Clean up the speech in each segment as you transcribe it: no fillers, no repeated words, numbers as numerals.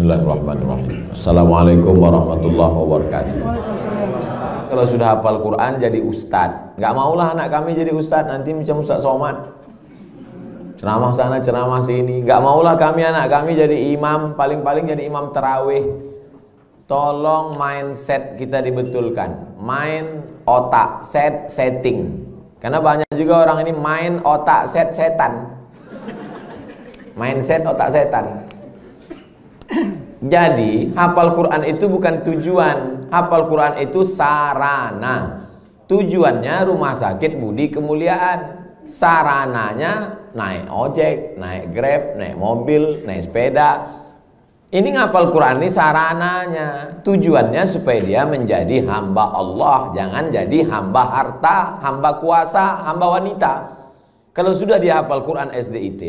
Bismillahirrahmanirrahim. Assalamualaikum warahmatullahi wabarakatuh. Kalau sudah hafal Quran jadi ustadz, nggak maulah anak kami jadi ustadz, nanti macam Ustadz Somad, ceramah sana ceramah sini. Nggak maulah kami anak kami jadi imam, paling-paling jadi imam tarawih. Tolong mindset kita dibetulkan, main otak, setting. Karena banyak juga orang ini main otak, setan. Mindset otak setan. Jadi hafal Quran itu bukan tujuan, hafal Quran itu sarana. Tujuannya rumah sakit Budi Kemuliaan, sarananya naik ojek, naik grab, naik mobil, naik sepeda. Ini ngapal Quran ini sarananya, tujuannya supaya dia menjadi hamba Allah, jangan jadi hamba harta, hamba kuasa, hamba wanita. Kalau sudah dia hafal Quran SDIT,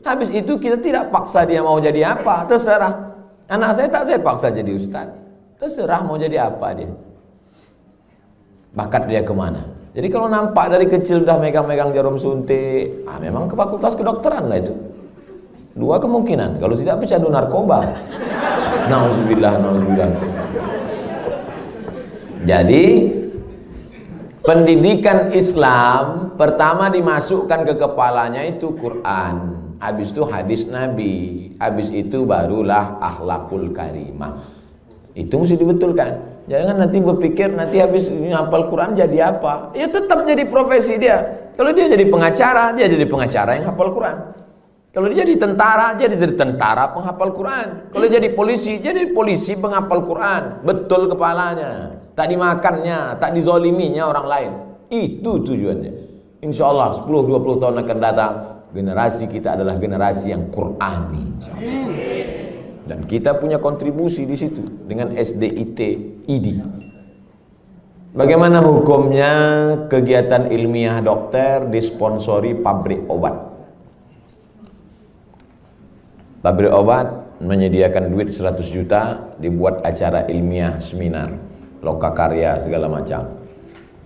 habis itu kita tidak paksa dia mau jadi apa, terserah. Anak saya tak saya paksa jadi ustaz, terserah mau jadi apa dia. Bakat dia kemana. Jadi kalau nampak dari kecil udah megang-megang jarum suntik, memang ke fakultas kedokteran lah itu. Dua kemungkinan, kalau tidak pecandu narkoba. Nauzubillah, nauzubillah. Jadi pendidikan Islam pertama dimasukkan ke kepalanya itu Quran, habis itu hadis Nabi, habis itu barulah akhlakul karimah. Itu mesti dibetulkan. Jangan nanti berpikir nanti habis hafal Quran jadi apa? Ya tetap jadi profesi dia. Kalau dia jadi pengacara, dia jadi pengacara yang hafal Quran. Kalau dia jadi tentara, dia jadi tentara penghafal Quran. Kalau jadi polisi, jadi polisi penghafal Quran. Betul kepalanya. Tak dimakannya, tak dizoliminya orang lain. Itu tujuannya. Insya Allah 10-20 tahun akan datang, generasi kita adalah generasi yang Qurani. Dan kita punya kontribusi di situ dengan SDIT ID. Bagaimana hukumnya kegiatan ilmiah dokter disponsori pabrik obat? Pabrik obat menyediakan duit 100 juta, dibuat acara ilmiah, seminar, lokakarya segala macam,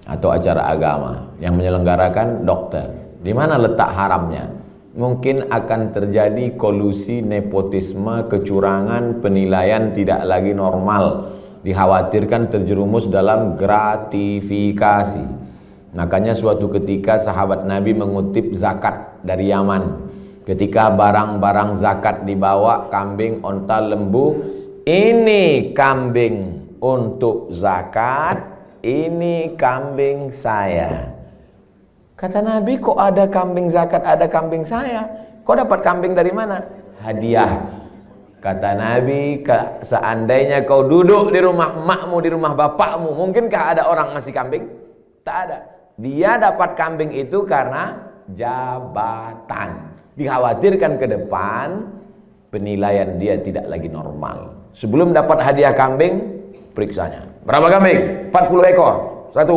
atau acara agama yang menyelenggarakan dokter. Di mana letak haramnya? Mungkin akan terjadi kolusi, nepotisme, kecurangan, penilaian tidak lagi normal. Dikhawatirkan terjerumus dalam gratifikasi. Makanya suatu ketika sahabat Nabi mengutip zakat dari Yaman. Ketika barang-barang zakat dibawa, kambing, onta, lembu, ini kambing untuk zakat, ini kambing saya. Kata Nabi, kok ada kambing zakat, ada kambing saya? Kok dapat kambing dari mana? Hadiah. Kata Nabi, seandainya kau duduk di rumah emakmu, di rumah bapakmu, mungkinkah ada orang ngasih kambing? Tak ada. Dia dapat kambing itu karena jabatan. Dikhawatirkan ke depan penilaian dia tidak lagi normal. Sebelum dapat hadiah kambing, periksanya. Berapa kambing? 40 ekor. Satu.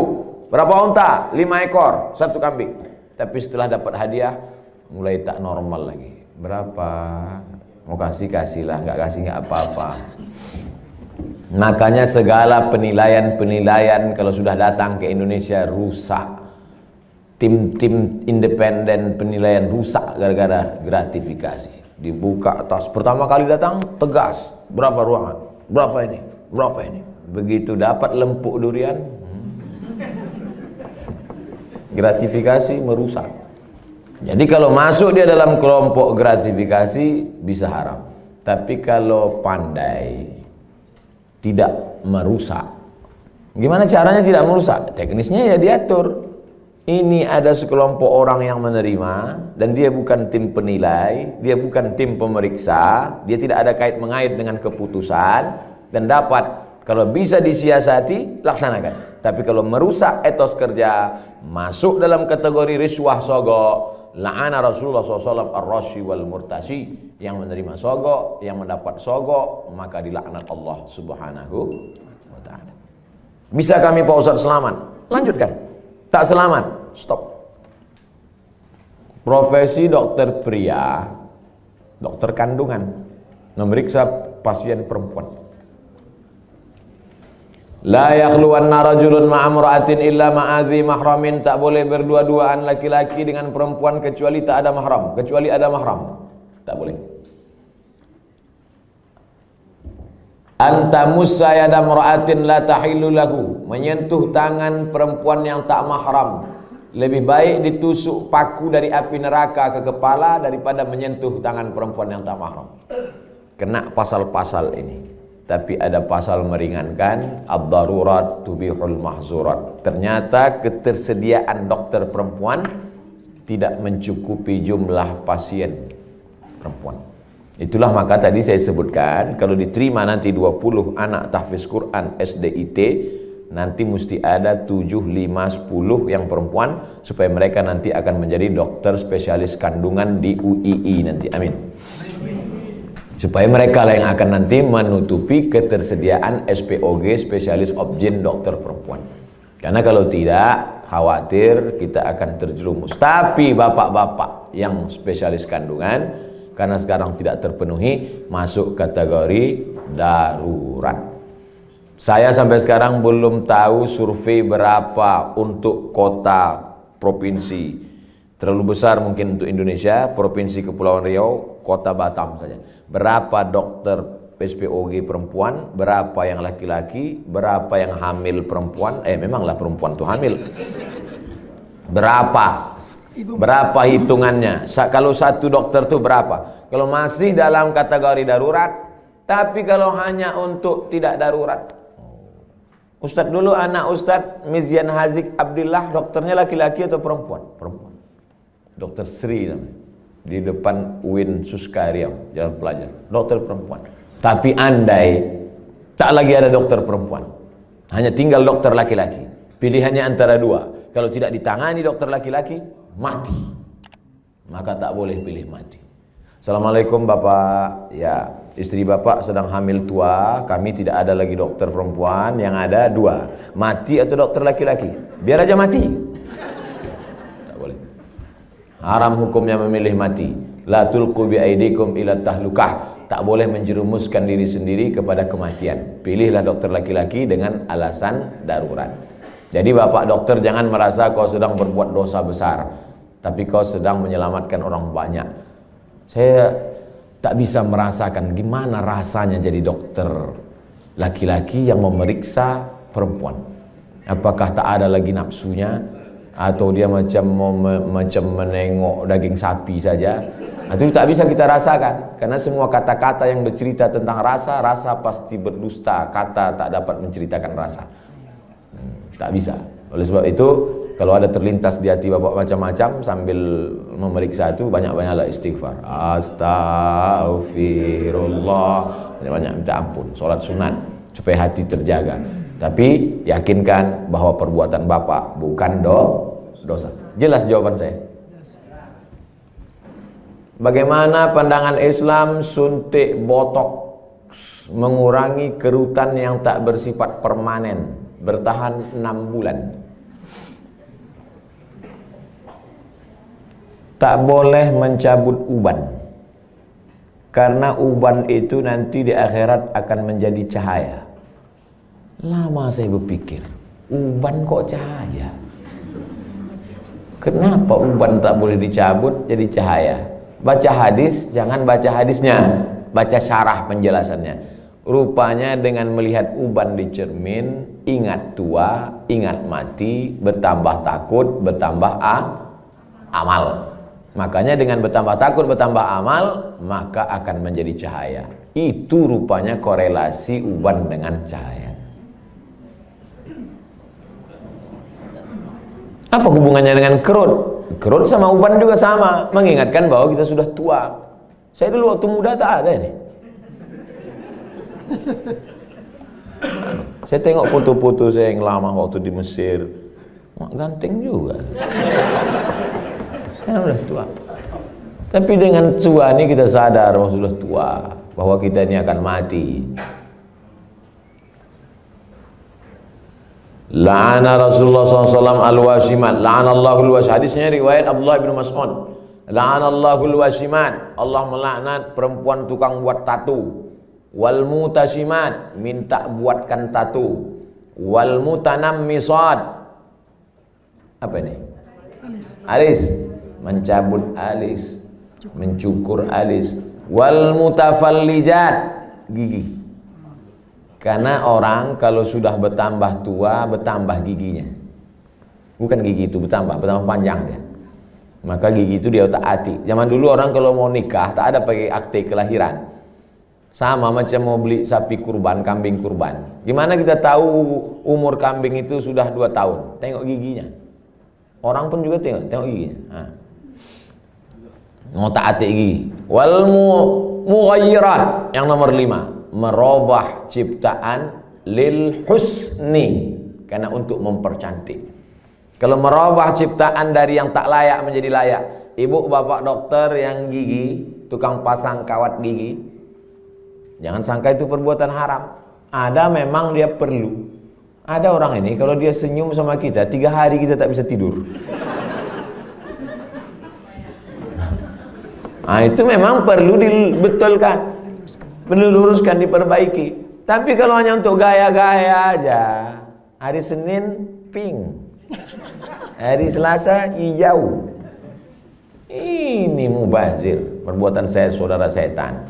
Berapa unta? 5 ekor. Satu kambing. Tapi setelah dapat hadiah, mulai tak normal lagi. Berapa? Mau kasih-kasihlah, nggak kasih nggak apa-apa. Makanya segala penilaian-penilaian kalau sudah datang ke Indonesia rusak. Tim-tim independen penilaian rusak gara-gara gratifikasi. Dibuka atas, pertama kali datang tegas, berapa ruangan, berapa ini, berapa ini. Begitu dapat lempuk durian, gratifikasi merusak. Jadi kalau masuk dia dalam kelompok gratifikasi bisa haram. Tapi kalau pandai tidak merusak, gimana caranya tidak merusak? Teknisnya ya diatur. Ini ada sekelompok orang yang menerima dan dia bukan tim penilai, dia bukan tim pemeriksa, dia tidak ada kait-mengait dengan keputusan dan dapat, kalau bisa disiasati, laksanakan. Tapi kalau merusak etos kerja, masuk dalam kategori riswah sogok, la'ana Rasulullah SAW ar-rashi wal murtashi, yang menerima sogok, yang mendapat sogok, maka dilaknat Allah Subhanahu wa ta'ala. Bisa kami Pak Ustadz selamat? Lanjutkan. Tak selamat, stop. Profesi dokter pria, dokter kandungan, memeriksa pasien perempuan. La yakhluwanna rajulun ma'amra'atin illa ma'adhi mahramin. Tak boleh berdua-duaan laki-laki dengan perempuan kecuali tak ada mahram, kecuali ada mahram. Tak boleh. Antamus sayada mar'atin la tahillu lahu, menyentuh tangan perempuan yang tak mahram lebih baik ditusuk paku dari api neraka ke kepala daripada menyentuh tangan perempuan yang tak mahram. Kena pasal-pasal ini. Tapi ada pasal meringankan, ad-darurat tubihul mahzurat. Ternyata ketersediaan dokter perempuan tidak mencukupi jumlah pasien perempuan. Itulah maka tadi saya sebutkan, kalau diterima nanti 20 anak tahfiz Quran SDIT, nanti mesti ada 7, 5, 10 yang perempuan, supaya mereka nanti akan menjadi dokter spesialis kandungan di UII nanti. Amin. Supaya mereka lah yang akan nanti menutupi ketersediaan SPOG, spesialis obgyn dokter perempuan. Karena kalau tidak, khawatir kita akan terjerumus. Tapi bapak-bapak yang spesialis kandungan, karena sekarang tidak terpenuhi, masuk kategori darurat. Saya sampai sekarang belum tahu survei berapa untuk kota provinsi. Terlalu besar mungkin untuk Indonesia, Provinsi Kepulauan Riau, Kota Batam saja. Berapa dokter SPOG perempuan, berapa yang laki-laki, berapa yang hamil perempuan, memanglah perempuan tuh hamil. Berapa hitungannya? Kalau satu dokter tuh berapa? Kalau masih dalam kategori darurat, tapi kalau hanya untuk tidak darurat. Ustadz dulu anak Ustadz Mizyan Hazik Abdillah, dokternya laki-laki atau perempuan? Perempuan. Dokter Sri namanya, di depan UIN Suska Riau, Jalan Pelajar, dokter perempuan. Tapi andai tak lagi ada dokter perempuan, hanya tinggal dokter laki-laki, pilihannya antara dua. Kalau tidak ditangani dokter laki-laki, mati. Maka tak boleh pilih mati. Assalamualaikum Bapak, ya istri Bapak sedang hamil tua, kami tidak ada lagi dokter perempuan, yang ada dua, mati atau dokter laki-laki. Biar aja mati. Haram hukumnya memilih mati. La tulqu bi aidikum ila tahlukah. Tak boleh menjerumuskan diri sendiri kepada kematian. Pilihlah dokter laki-laki dengan alasan darurat. Jadi bapak dokter jangan merasa kau sedang berbuat dosa besar, tapi kau sedang menyelamatkan orang banyak. Saya tak bisa merasakan gimana rasanya jadi dokter laki-laki yang memeriksa perempuan. Apakah tak ada lagi nafsunya? Atau dia macam menengok daging sapi saja? Itu tak bisa kita rasakan, karena semua kata-kata yang bercerita tentang rasa, rasa pasti berdusta. Kata tak dapat menceritakan rasa. Tak bisa. Oleh sebab itu, kalau ada terlintas di hati bapak macam-macam sambil memeriksa itu, banyak-banyaklah istighfar. Astaghfirullah. Banyak-banyak minta ampun. Solat sunat supaya hati terjaga. Tapi yakinkan bahwa perbuatan bapak bukan dosa. Jelas jawaban saya. Bagaimana pandangan Islam suntik botok mengurangi kerutan yang tak bersifat permanen, bertahan 6 bulan? Tak boleh mencabut uban, karena uban itu nanti di akhirat akan menjadi cahaya. Lama saya berpikir, uban kok cahaya? Kenapa uban tak boleh dicabut jadi cahaya? Baca hadis, jangan baca hadisnya, baca syarah penjelasannya. Rupanya dengan melihat uban di cermin, ingat tua, ingat mati, bertambah takut, bertambah amal. Makanya dengan bertambah takut, bertambah amal, maka akan menjadi cahaya. Itu rupanya korelasi uban dengan cahaya. Apa hubungannya dengan kerut? Kerut sama uban juga sama, mengingatkan bahwa kita sudah tua. Saya dulu waktu muda tak ada ini. Saya tengok foto-foto saya yang lama waktu di Mesir, ganteng juga. Saya sudah tua. Tapi dengan tua ini kita sadar bahwa sudah tua, bahwa kita ini akan mati. La'ana Rasulullah SAW al-wasimat. La'anallahu al-wasimat. Hadisnya riwayat Abdullah bin Mas'ud. La'anallahu al-wasimat. Allah melaknat perempuan tukang buat tatu. Wal mutasimat, minta buatkan tatu. Wal mutanammisat. Apa ini? Alis. Mencabut alis, mencukur alis. Wal mutafallijat, gigi. Karena orang kalau sudah bertambah tua, bertambah giginya. Bukan gigi itu bertambah panjang dia. Maka gigi itu dia otak-atik. Zaman dulu orang kalau mau nikah tak ada pakai akte kelahiran. Sama macam mau beli sapi kurban, kambing kurban. Gimana kita tahu umur kambing itu sudah 2 tahun? Tengok giginya. Orang pun juga tengok giginya. Otak-atik gigi. Wal mughayyirat, yang nomor 5, merubah ciptaan lil husni, karena untuk mempercantik. Kalau merubah ciptaan dari yang tak layak menjadi layak. Ibu bapak dokter yang gigi, tukang pasang kawat gigi, jangan sangka itu perbuatan haram. Ada memang dia perlu. Ada orang ini kalau dia senyum sama kita 3 hari kita tak bisa tidur. Nah, itu memang perlu dibetulkan, perlu luruskan, diperbaiki. Tapi kalau hanya untuk gaya-gaya aja, hari Senin pink, hari Selasa hijau, ini mubazir, perbuatan saya saudara setan.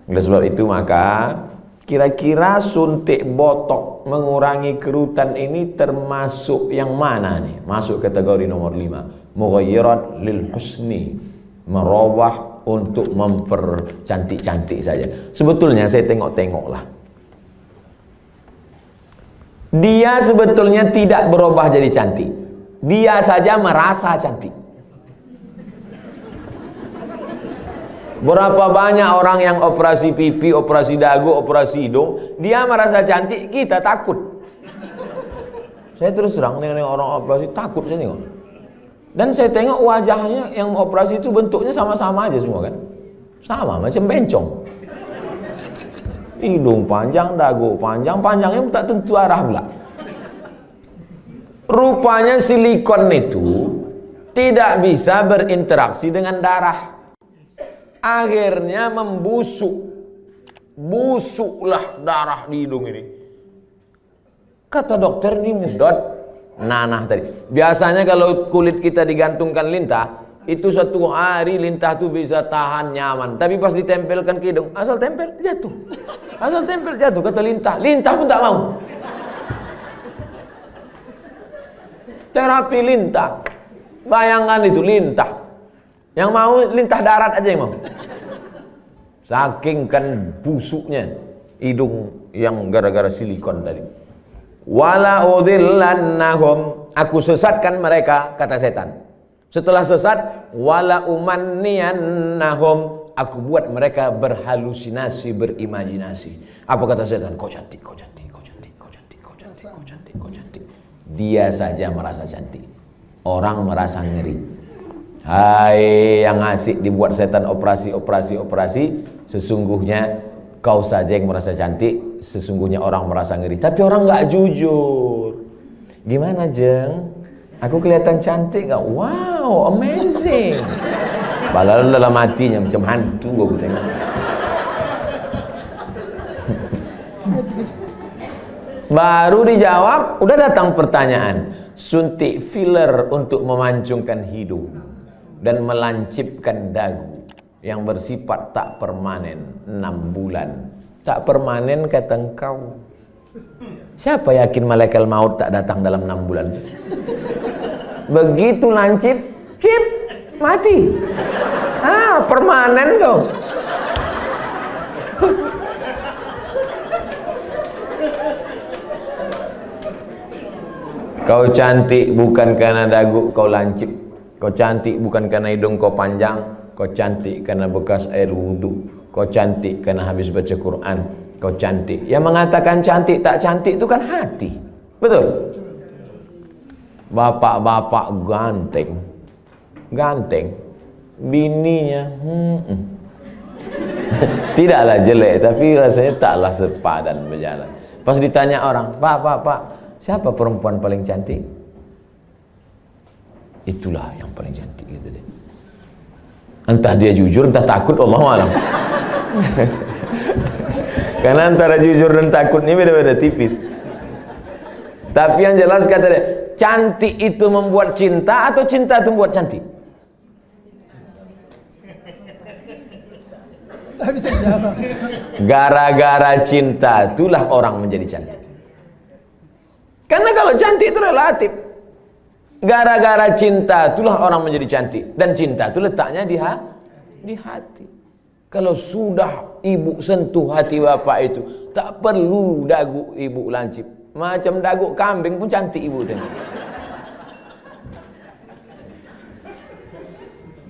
Oleh sebab itu maka kira-kira suntik botok mengurangi kerutan ini termasuk yang mana nih? Masuk kategori nomor 5, mughayyirat lil husni, merubah untuk mempercantik-cantik saja. Sebetulnya saya tengok-tengoklah, dia sebetulnya tidak berubah jadi cantik, dia saja merasa cantik. Berapa banyak orang yang operasi pipi, operasi dagu, operasi hidung, dia merasa cantik, kita takut. Saya terus terang dengan orang operasi takut saya tengok. Dan saya tengok wajahnya yang operasi itu bentuknya sama-sama aja semua kan. Sama macam bencong. Hidung panjang, dagu panjang, panjangnya tak tentu arah pula. Rupanya silikon itu tidak bisa berinteraksi dengan darah. Akhirnya membusuk. Busuklah darah di hidung ini. Kata dokter, ini mudot nanah tadi. Biasanya kalau kulit kita digantungkan lintah, itu 1 hari lintah itu bisa tahan nyaman. Tapi pas ditempelkan ke hidung, asal tempel jatuh. Asal tempel jatuh, kata lintah. Lintah pun tak mau. Terapi lintah. Bayangkan itu lintah. Yang mau lintah darat aja yang mau. Saking kan busuknya hidung yang gara-gara silikon tadi. Wala udhillannahum, aku sesatkan mereka, kata setan. Setelah sesat, wala umanniyannahum, aku buat mereka berhalusinasi, berimajinasi. Apa kata setan? Kau cantik, kau cantik, kau cantik, kau cantik, kau cantik, kau cantik, kau cantik. Dia saja merasa cantik, orang merasa ngeri. Hai yang asik dibuat setan operasi, sesungguhnya kau saja yang merasa cantik, sesungguhnya orang merasa ngeri. Tapi orang nggak jujur. Gimana Jeng? Aku kelihatan cantik nggak? Wow, amazing. Padahal dalam hatinya macam hantu gue tengok. Baru dijawab, udah datang pertanyaan. Suntik filler untuk memancungkan hidung dan melancipkan dagu yang bersifat tak permanen 6 bulan. Tak permanen kata engkau. Siapa yakin malaikat maut tak datang dalam 6 bulan? Begitu lancip, cip, mati. Permanen kau. Kau cantik bukan karena dagu kau lancip. Kau cantik bukan karena hidung kau panjang. Kau cantik karena bekas air wudhu. Kau cantik karena habis baca Quran. Kau cantik. Yang mengatakan cantik tak cantik itu kan hati. Betul? Bapak-bapak ganteng. Ganteng. Bininya tidaklah jelek, tapi rasanya taklah sepadan berjalan. Pas ditanya orang, Pak, siapa perempuan paling cantik? Itulah yang paling cantik gitu deh. Entah dia jujur, entah takut, Allahu a'lam. Karena antara jujur dan takut ini beda-beda tipis. Tapi yang jelas kata dia, cantik itu membuat cinta atau cinta itu membuat cantik? Tak bisa jawab. Gara-gara cinta itulah orang menjadi cantik. Karena kalau cantik itu relatif. Gara-gara cinta itulah orang menjadi cantik. Dan cinta itu letaknya di hati. Kalau sudah ibu sentuh hati bapak itu, tak perlu dagu ibu lancip. Macam dagu kambing pun cantik ibu tengok.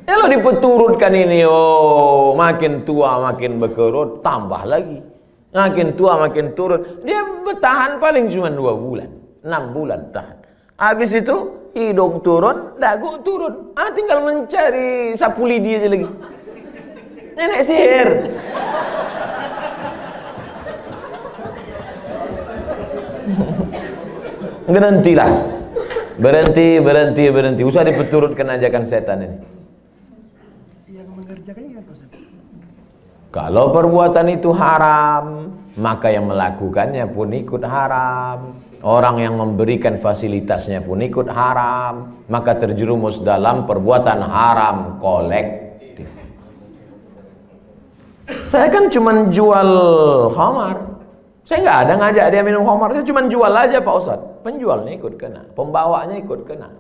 Kalau dipeturutkan ini, oh makin tua makin berkerut, tambah lagi. Makin tua makin turun. Dia bertahan paling cuma 2 bulan, 6 bulan tahan. Habis itu hidung turun, dagu turun. Tinggal mencari sapu lidi aja lagi. Nenek sihir. Berhentilah. Berhenti. Usah dipeturutkan ajakan setan ini. Yang mengerjakannya gimana, Ustaz? Kalau perbuatan itu haram, maka yang melakukannya pun ikut haram. Orang yang memberikan fasilitasnya pun ikut haram. Maka terjerumus dalam perbuatan haram kolektif. Saya kan cuma jual khamar. Saya nggak ada ngajak dia minum khamar. Saya cuma jual aja Pak Ustadz. Penjualnya ikut kena, pembawanya ikut kena.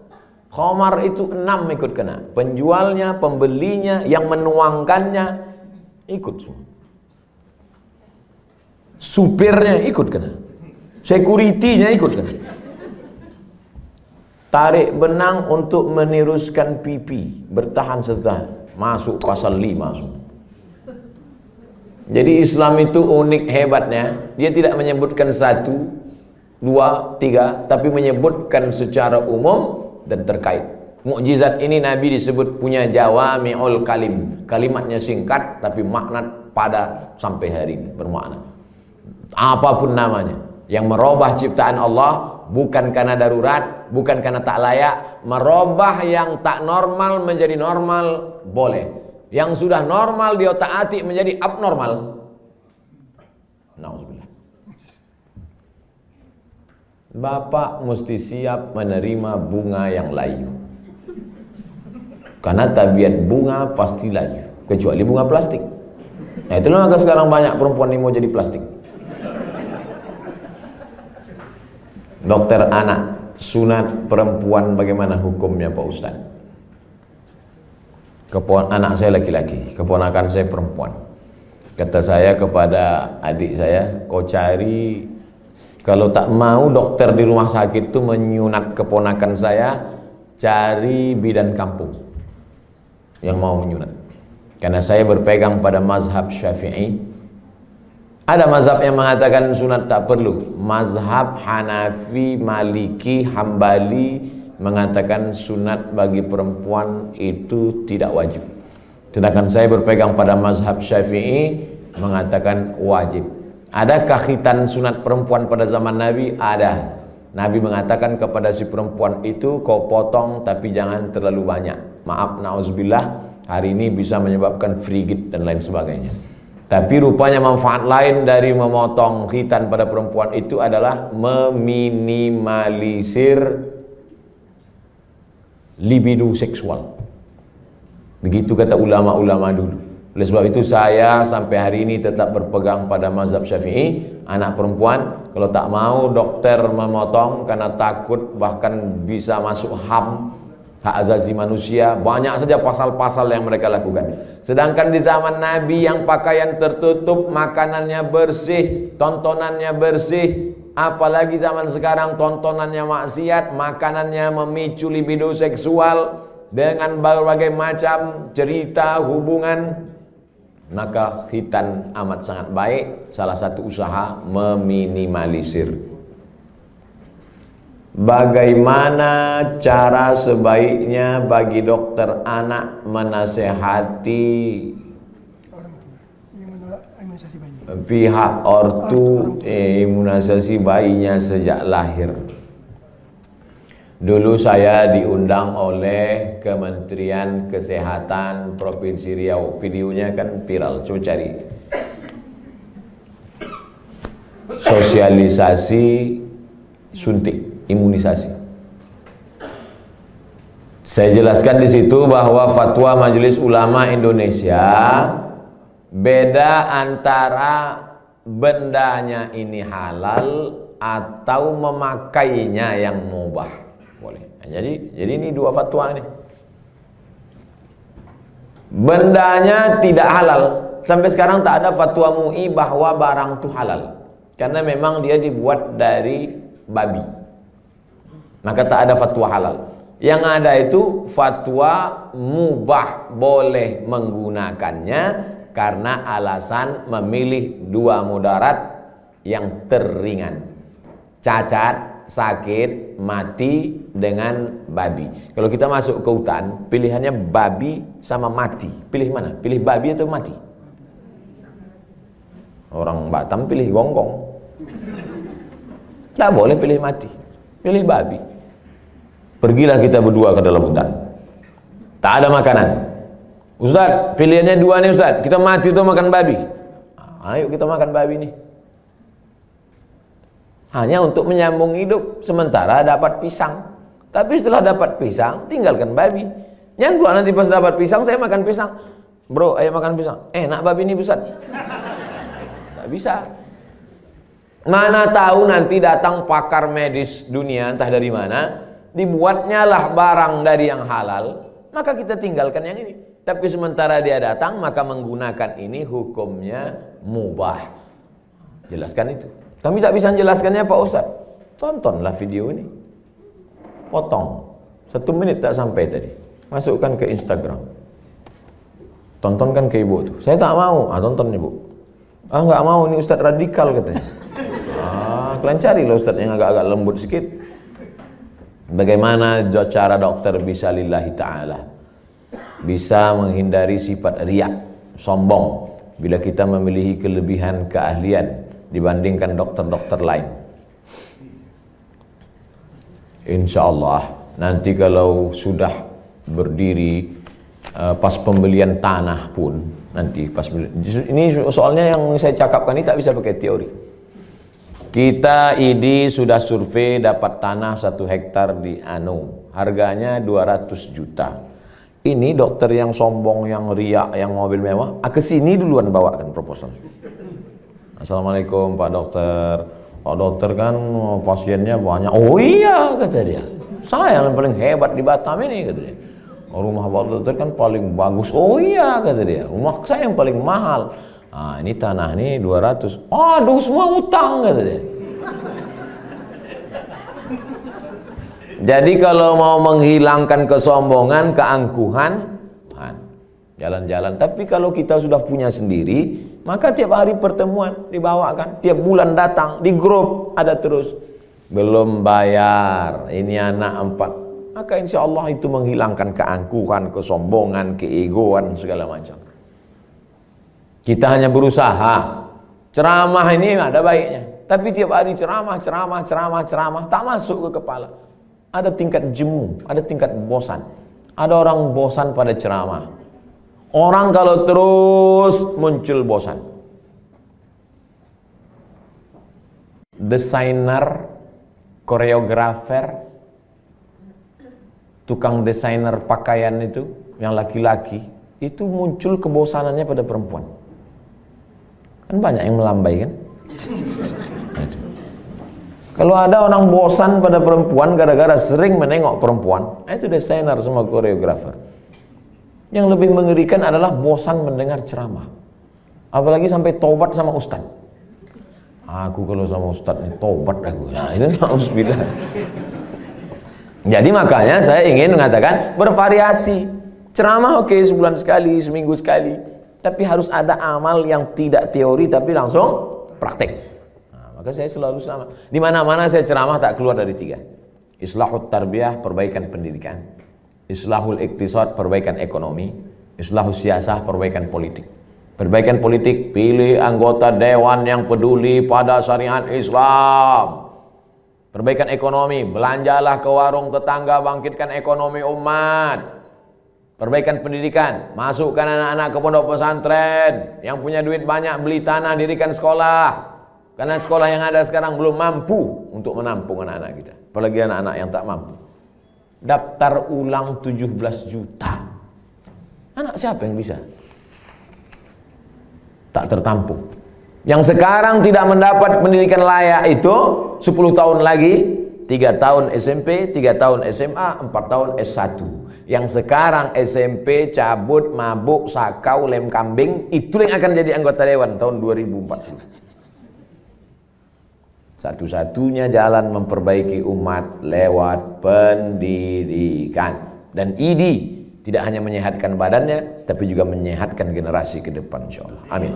Khamar itu 6 ikut kena. Penjualnya, pembelinya, yang menuangkannya ikut semua. Supirnya ikut kena. Security-nya ikut kena. Tarik benang untuk meniruskan pipi, bertahan setahun, masuk pasal 5 semua. Jadi Islam itu unik hebatnya, dia tidak menyebutkan 1, 2, 3, tapi menyebutkan secara umum dan terkait. Mukjizat ini Nabi disebut punya jawami'ul kalim. Kalimatnya singkat tapi makna pada sampai hari ini bermakna. Apapun namanya, yang merubah ciptaan Allah bukan karena darurat, bukan karena tak layak. Merubah yang tak normal menjadi normal boleh. Yang sudah normal dia taati menjadi abnormal. Nauzubillah. Bapak mesti siap menerima bunga yang layu. Karena tabiat bunga pasti layu, kecuali bunga plastik. Nah, itulah maka sekarang banyak perempuan yang mau jadi plastik. Dokter anak, sunat perempuan bagaimana hukumnya Pak Ustaz? Anak saya laki-laki, keponakan saya perempuan. Kata saya kepada adik saya, kau cari, kalau tak mau dokter di rumah sakit itu menyunat keponakan saya, cari bidan kampung yang mau menyunat. Karena saya berpegang pada mazhab Syafi'i. Ada mazhab yang mengatakan sunat tak perlu. Mazhab Hanafi, Maliki, Hambali mengatakan sunat bagi perempuan itu tidak wajib. Sedangkan saya berpegang pada mazhab Syafi'i mengatakan wajib. Adakah khitan sunat perempuan pada zaman Nabi? Ada. Nabi mengatakan kepada si perempuan itu, kau potong tapi jangan terlalu banyak. Maaf, na'udzubillah, hari ini bisa menyebabkan frigid dan lain sebagainya. Tapi rupanya manfaat lain dari memotong khitan pada perempuan itu adalah meminimalisir libido seksual. Begitu kata ulama-ulama dulu. Oleh sebab itu saya sampai hari ini tetap berpegang pada mazhab Syafi'i. Anak perempuan kalau tak mau dokter memotong karena takut bahkan bisa masuk HAM, hak asasi manusia, banyak saja pasal-pasal yang mereka lakukan. Sedangkan di zaman Nabi yang pakaian tertutup, makanannya bersih, tontonannya bersih. Apalagi zaman sekarang tontonannya maksiat, makanannya memicu libido seksual dengan berbagai macam cerita hubungan. Maka khitan amat sangat baik. Salah satu usaha meminimalisir. Bagaimana cara sebaiknya bagi dokter anak menasehati pihak ortu imunisasi bayinya sejak lahir? Dulu saya diundang oleh Kementerian Kesehatan Provinsi Riau. Videonya kan viral, coba cari. Sosialisasi suntik imunisasi. Saya jelaskan di situ bahwa fatwa Majelis Ulama Indonesia Beda antara bendanya ini halal atau memakainya yang mubah. Boleh. Nah, jadi ini dua fatwa ini. Bendanya tidak halal. Sampai sekarang tak ada fatwa MUI bahwa barang itu halal. Karena memang dia dibuat dari babi. Maka tak ada fatwa halal. Yang ada itu fatwa mubah, boleh menggunakannya karena alasan memilih dua mudarat yang teringan. Cacat, sakit, mati dengan babi. Kalau kita masuk ke hutan, pilihannya babi sama mati. Pilih mana? Pilih babi atau mati? Orang Batam pilih gonggong. Tak boleh pilih mati. Pilih babi. Pergilah kita berdua ke dalam hutan. Tak ada makanan. Ustaz, pilihannya dua nih Ustaz. Kita mati atau makan babi? Ayo kita makan babi nih. Hanya untuk menyambung hidup. Sementara dapat pisang. Tapi setelah dapat pisang, tinggalkan babi. Nyangkut nanti pas dapat pisang, saya makan pisang. Bro, ayo makan pisang. Enak babi ini Ustaz. Tak bisa. Mana tahu nanti datang pakar medis dunia, entah dari mana, dibuatnya lah barang dari yang halal, maka kita tinggalkan yang ini. Tapi sementara dia datang, maka menggunakan ini hukumnya mubah. Jelaskan itu. Kami tak bisa menjelaskannya Pak Ustaz. Tontonlah video ini. Potong. 1 menit tak sampai tadi. Masukkan ke Instagram. Tontonkan ke ibu tuh. Saya tak mau. Tonton ibu. Nggak mau, ini Ustaz radikal katanya. Kalian carilah Ustaz yang agak-agak lembut sedikit. Bagaimana cara dokter bisa lillahi ta'ala, bisa menghindari sifat riak, sombong, bila kita memiliki kelebihan keahlian dibandingkan dokter-dokter lain. Insya Allah nanti kalau sudah berdiri pas pembelian tanah pun, nanti pas ini soalnya yang saya cakapkan ini tak bisa pakai teori. Kita ID sudah survei dapat tanah 1 hektar di Anu, harganya 200 juta. Ini dokter yang sombong, yang riak, yang mobil mewah, kesini duluan bawakan proposal. Assalamualaikum Pak Dokter. Pak Dokter kan pasiennya banyak. Oh iya kata dia. Saya yang paling hebat di Batam ini kata dia. Rumah Pak Dokter kan paling bagus. Oh iya kata dia. Rumah saya yang paling mahal. Ini tanah nih 200. Aduh semua utang kata dia. Jadi kalau mau menghilangkan kesombongan, keangkuhan, jalan-jalan. Tapi kalau kita sudah punya sendiri, maka tiap hari pertemuan dibawakan, tiap bulan datang di grup ada terus. Belum bayar, ini anak 4. Maka insya Allah itu menghilangkan keangkuhan, kesombongan, keegoan segala macam. Kita hanya berusaha. Ceramah ini ada baiknya, tapi tiap hari ceramah, tak masuk ke kepala. Ada tingkat jemu, ada tingkat bosan. Ada orang bosan pada ceramah. Orang kalau terus muncul bosan. Desainer, koreografer, tukang desainer pakaian itu, yang laki-laki, itu muncul kebosanannya pada perempuan. Kan banyak yang melambai kan? Kalau ada orang bosan pada perempuan gara-gara sering menengok perempuan, itu desainer sama koreografer. Yang lebih mengerikan adalah bosan mendengar ceramah. Apalagi sampai tobat sama ustaz. Aku kalau sama ustaz ini tobat aku. Nah, itu na'udzubillah. Jadi makanya saya ingin mengatakan bervariasi. Ceramah oke, sebulan sekali, seminggu sekali. Tapi harus ada amal yang tidak teori tapi langsung praktek. Maka saya selalu sama. Di mana-mana saya ceramah tak keluar dari 3. Islahut tarbiyah, perbaikan pendidikan. Islahul iktisad, perbaikan ekonomi. Islahus siasah, perbaikan politik. Perbaikan politik, pilih anggota dewan yang peduli pada syariat Islam. Perbaikan ekonomi, belanjalah ke warung tetangga, bangkitkan ekonomi umat. Perbaikan pendidikan, masukkan anak-anak ke pondok pesantren. Yang punya duit banyak, beli tanah, dirikan sekolah. Karena sekolah yang ada sekarang belum mampu untuk menampung anak-anak kita. Apalagi anak-anak yang tak mampu. Daftar ulang 17 juta. Anak siapa yang bisa? tak tertampung. Yang sekarang tidak mendapat pendidikan layak itu 10 tahun lagi 3 tahun SMP, 3 tahun SMA, 4 tahun S1. Yang sekarang SMP cabut, mabuk, sakau, lem kambing, itu yang akan jadi anggota dewan tahun 2040. Satu-satunya jalan memperbaiki umat lewat pendidikan. Dan ID tidak hanya menyehatkan badannya, tapi juga menyehatkan generasi ke depan, insyaallah. Amin.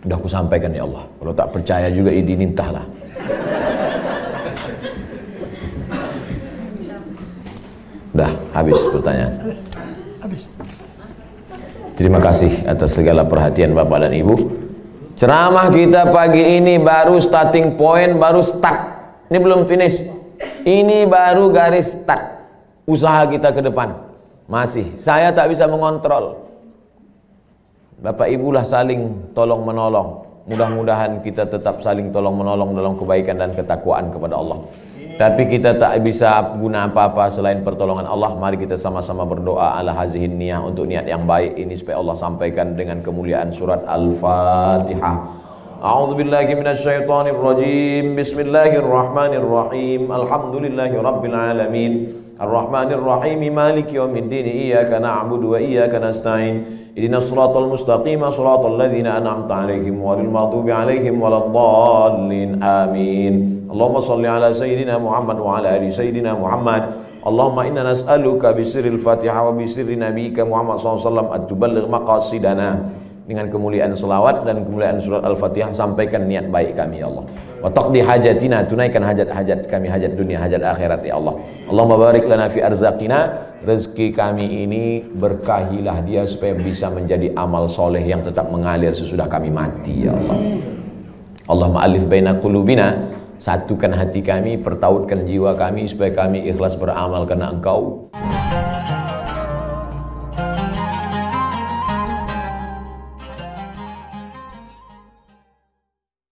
Udah aku sampaikan ya Allah. Kalau tak percaya juga ID nintahlah. Dah habis pertanyaan. Habis. Terima kasih atas segala perhatian Bapak dan Ibu. Ceramah kita pagi ini baru starting point, baru start. Ini belum finish. Ini baru garis start usaha kita ke depan. Masih, saya tak bisa mengontrol. Bapak Ibu lah saling tolong menolong. Mudah-mudahan kita tetap saling tolong menolong dalam kebaikan dan ketakwaan kepada Allah. Tapi kita tak bisa guna apa-apa selain pertolongan Allah. Mari kita sama-sama berdoa ala hazihin niyah, untuk niat yang baik ini supaya Allah sampaikan dengan kemuliaan surat Al-Fatihah. A'udzubillahi minasyaitonir rajim. Bismillahirrahmanirrahim. Alhamdulillahi rabbil alamin. Ar-Rahmanir Rahim. Maliki yaumiddin. Iyyaka na'budu wa iyyaka nasta'in. Ihdinas siratal mustaqim, siratal ladzina an'amta 'alaihim ghairil maghdubi 'alaihim waladdallin. Amin. Allahumma salli ala sayyidina Muhammad wa ala ali sayyidina Muhammad. Allahumma inna nas'aluka bisirril Fatihah wa bisirri nabiyyika Muhammad sallallahu alaihi wasallam at-tuballigh maqasidana. Dengan kemuliaan selawat dan kemuliaan surat Al-Fatihah, sampaikan niat baik kami ya Allah. Wa taqdi hajatina, tunaikan hajat-hajat kami, hajat dunia, hajat akhirat ya Allah. Allahumma barik lana fi arzaqina, rezeki kami ini berkahilah dia supaya bisa menjadi amal soleh yang tetap mengalir sesudah kami mati ya Allah. Allahumma alif baina qulubina, satukan hati kami, pertautkan jiwa kami supaya kami ikhlas beramal karena Engkau.